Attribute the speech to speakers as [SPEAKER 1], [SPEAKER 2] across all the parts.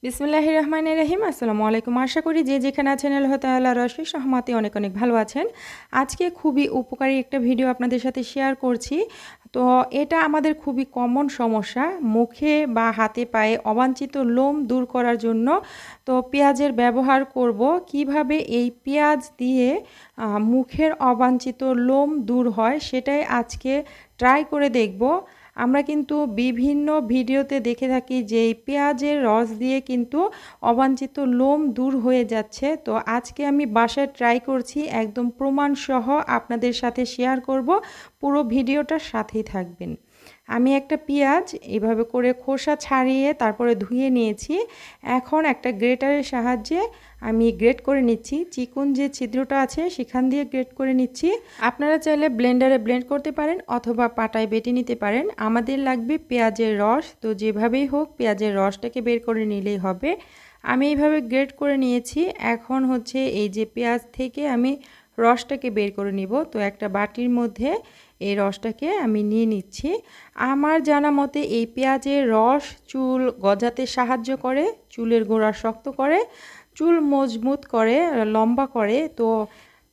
[SPEAKER 1] বিসমিল্লাহির রহমানির রহিম। আসসালামু আলাইকুম। আশা করি যে যেখানে আছেন আল্লাহ তাআলার অশেষ রহমতে অনেক অনেক ভালো আছেন। আজকে খুবই উপকারী একটা ভিডিও আপনাদের সাথে শেয়ার করছি। তো এটা আমাদের খুবই কমন সমস্যা, মুখে বা হাতে পায়ে অবাঞ্ছিত লোম দূর করার জন্য। তো পেঁয়াজের ব্যবহার করব, কিভাবে এই পেঁয়াজ দিয়ে মুখের অবাঞ্ছিত লোম দূর হয় সেটাই আজকে ট্রাই করে দেখব। আমরা কিন্তু বিভিন্ন ভিডিওতে দেখে থাকি যে এই পেঁয়াজের রস দিয়ে কিন্তু অবাঞ্ছিত লোম দূর হয়ে যাচ্ছে। তো আজকে আমি বাসায় ট্রাই করছি, একদম প্রমাণসহ আপনাদের সাথে শেয়ার করব। পুরো ভিডিওটার সাথেই থাকবেন। আমি একটা পেঁয়াজ এভাবে করে খোসা ছাড়িয়ে তারপরে ধুয়ে নিয়েছি। এখন একটা গ্রেটারের সাহায্যে আমি গ্রেট করে নিচ্ছি। চিকন যে ছিদ্রটা আছে সেখান দিয়ে গ্রেট করে নিচ্ছি। আপনারা চাইলে ব্লেন্ডারে ব্লেন্ড করতে পারেন অথবা পাটায় বেটে নিতে পারেন। আমাদের লাগবে পেঁয়াজের রস, তো যেভাবেই হোক পেঁয়াজের রসটাকে বের করে নিলেই হবে। আমি এইভাবে গ্রেট করে নিয়েছি। এখন হচ্ছে এই যে পেঁয়াজ থেকে আমি রসটাকে বের করে নিব। তো একটা বাটির মধ্যে এই রসটাকে আমি নিয়ে নিচ্ছি। আমার জানা মতে এই পেঁয়াজের রস চুল গজাতে সাহায্য করে, চুলের গোড়া শক্ত করে, চুল মজবুত করে, লম্বা করে। তো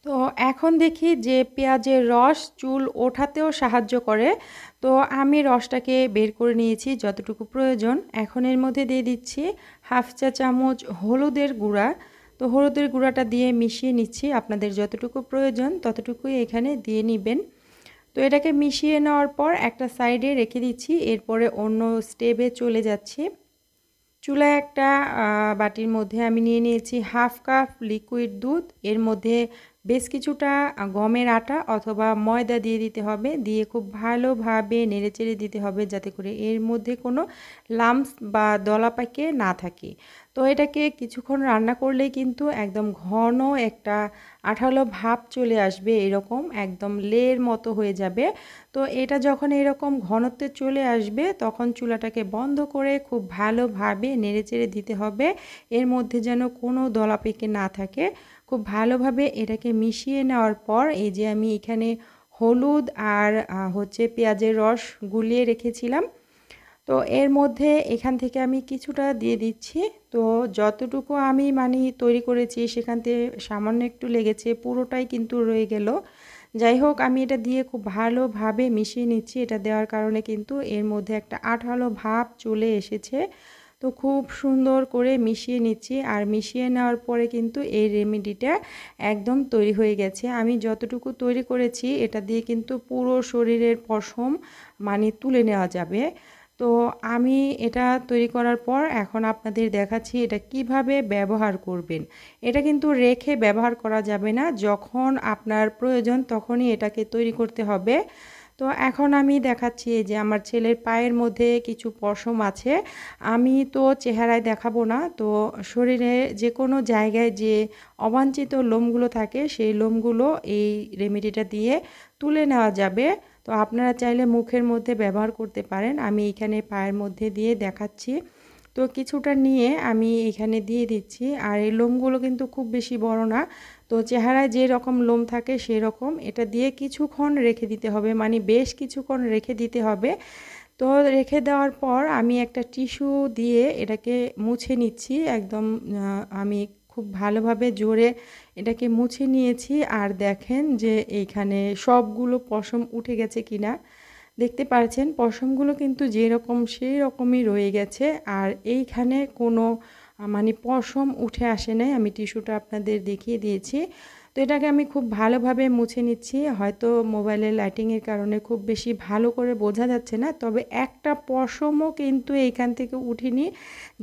[SPEAKER 1] তো এখন দেখি যে পেঁয়াজের রস চুল ওঠাতেও সাহায্য করে। তো আমি রসটাকে বের করে নিয়েছি যতটুকু প্রয়োজন। এখন এর মধ্যে দিয়ে দিচ্ছি হাফ চা চামচ হলুদের গুঁড়া। তো হলুদের গুঁড়াটা দিয়ে মিশিয়ে নিচ্ছি, আপনাদের যতটুকু প্রয়োজন ততটুকুই এখানে দিয়ে নেবেন। তো এটাকে মিশিয়ে নেওয়ার পর একটা সাইডে রেখে দিচ্ছি। এরপরে অন্য স্টেপে চলে যাচ্ছি। চুলায় একটা বাটির মধ্যে আমি নিয়ে নিয়েছি হাফ কাপ লিকুইড দুধ। এর মধ্যে বেশ কিছুটা গমের আটা অথবা ময়দা দিয়ে দিতে হবে, দিয়ে খুব ভালোভাবে নেড়েচেড়ে দিতে হবে যাতে করে এর মধ্যে কোনো লাম্পস বা দলা পাকে না থাকে। তো এটাকে কিছুক্ষণ রান্না করলেই কিন্তু একদম ঘন একটা আঠালো ভাব চলে আসবে, এরকম একদম লের মতো হয়ে যাবে। তো এটা যখন এরকম ঘনত্বে চলে আসবে তখন চুলাটাকে বন্ধ করে খুব ভালোভাবে নেড়েচেড়ে দিতে হবে, এর মধ্যে যেন কোনো দলা পেকে না থাকে। খুব ভালোভাবে এটাকে মিশিয়ে নেওয়ার পর এই যে আমি এখানে হলুদ আর হচ্ছে পেঁয়াজের রস গুলিয়ে রেখেছিলাম, তো এর মধ্যে এখান থেকে আমি কিছুটা দিয়ে দিচ্ছি। তো যতটুকু আমি তৈরি করেছি সেখান থেকে সামান্য একটু লেগেছে, পুরোটাই কিন্তু রয়ে গেল। যাই হোক, আমি এটা দিয়ে খুব ভালোভাবে মিশিয়ে নিচ্ছি। এটা দেওয়ার কারণে কিন্তু এর মধ্যে একটা আঠালো ভাব চলে এসেছে। তো খুব সুন্দর করে মিশিয়ে নিচ্ছি, আর মিশিয়ে নেওয়ার পরে কিন্তু এই রেমেডিটা একদম তৈরি হয়ে গেছে। আমি যতটুকু তৈরি করেছি এটা দিয়ে কিন্তু পুরো শরীরের পশম তুলে নেওয়া যাবে। তো আমি এটা তৈরি করার পর এখন আপনাদের দেখাচ্ছি এটা কিভাবে ব্যবহার করবেন। এটা কিন্তু রেখে ব্যবহার করা যাবে না, যখন আপনার প্রয়োজন তখনই এটাকে তৈরি করতে হবে। তো এখন আমি দেখাচ্ছি এই যে আমার ছেলের পায়ের মধ্যে কিছু পশম আছে। আমি তো চেহারায় দেখাবো না, তো শরীরে যে কোনো জায়গায় যে অবাঞ্ছিত লোমগুলো থাকে সেই লোমগুলো এই রেমেডিটা দিয়ে তুলে নেওয়া যাবে। তো আপনারা চাইলে মুখের মধ্যে ব্যবহার করতে পারেন। আমি এখানে পায়ের মধ্যে দিয়ে দেখাচ্ছি। তো কিছুটা নিয়ে আমি এখানে দিয়ে দিচ্ছি, আর এই লোমগুলো কিন্তু খুব বেশি বড় না। তো চেহারায় যে রকম লোম থাকে সেই রকম এটা দিয়ে কিছুক্ষণ রেখে দিতে হবে, বেশ কিছুক্ষণ রেখে দিতে হবে। তো রেখে দেওয়ার পর আমি একটা টিস্যু দিয়ে এটাকে মুছে নিচ্ছি একদম। আমি খুব ভালোভাবে জোরে এটাকে মুছে নিয়েছি, আর দেখেন যে এইখানে সবগুলো পশম উঠে গেছে কিনা। দেখতে পাচ্ছেন পশমগুলো কিন্তু যেরকম সেই রকমই রয়ে গেছে, আর এইখানে কোনো পশম উঠে আসে নাই। আমি টিস্যুটা আপনাদের দেখিয়ে দিয়েছি। তো এটাকে আমি খুব ভালোভাবে মুছে নিচ্ছি। হয়তো মোবাইলের লাইটিংয়ের কারণে খুব বেশি ভালো করে বোঝা যাচ্ছে না, তবে একটা পশমও কিন্তু এইখান থেকে উঠিনি,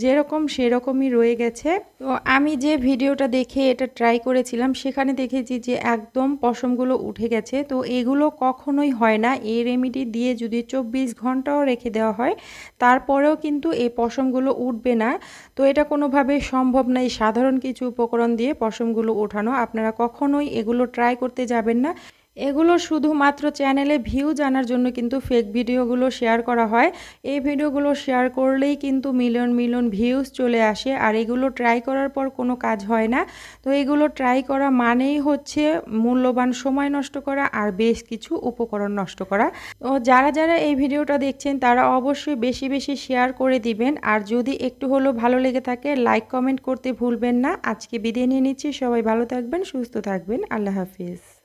[SPEAKER 1] যেরকম সেরকমই রয়ে গেছে। তো আমি যে ভিডিওটা দেখে এটা ট্রাই করেছিলাম সেখানে দেখেছি যে একদম পশমগুলো উঠে গেছে। তো এগুলো কখনোই হয় না, এই রেমেডি দিয়ে যদি 24 ঘন্টাও রেখে দেওয়া হয় তারপরেও কিন্তু এই পশমগুলো উঠবে না। তো এটা কোনোভাবেই সম্ভব না এই সাধারণ কিছু উপকরণ দিয়ে পশমগুলো ওঠানো। আপনারা কখনোই এগুলো ট্রাই করতে যাবেন না। এগুলো শুধুমাত্র চ্যানেলে ভিউ জানার জন্য কিন্তু ফেক ভিডিওগুলো শেয়ার করা হয়। এই ভিডিওগুলো শেয়ার করলেই কিন্তু মিলিয়ন মিলিয়ন ভিউজ চলে আসে, আর এগুলো ট্রাই করার পর কোনো কাজ হয় না। তো এগুলো ট্রাই করা মানেই হচ্ছে মূল্যবান সময় নষ্ট করা আর বেশ কিছু উপকরণ নষ্ট করা। তো যারা যারা এই ভিডিওটা দেখছেন তারা অবশ্যই বেশি বেশি শেয়ার করে দিবেন, আর যদি একটু হলেও ভালো লেগে থাকে লাইক কমেন্ট করতে ভুলবেন না। আজকে বিদায় নিয়ে নিচ্ছি, সবাই ভালো থাকবেন, সুস্থ থাকবেন, আল্লাহ হাফিজ।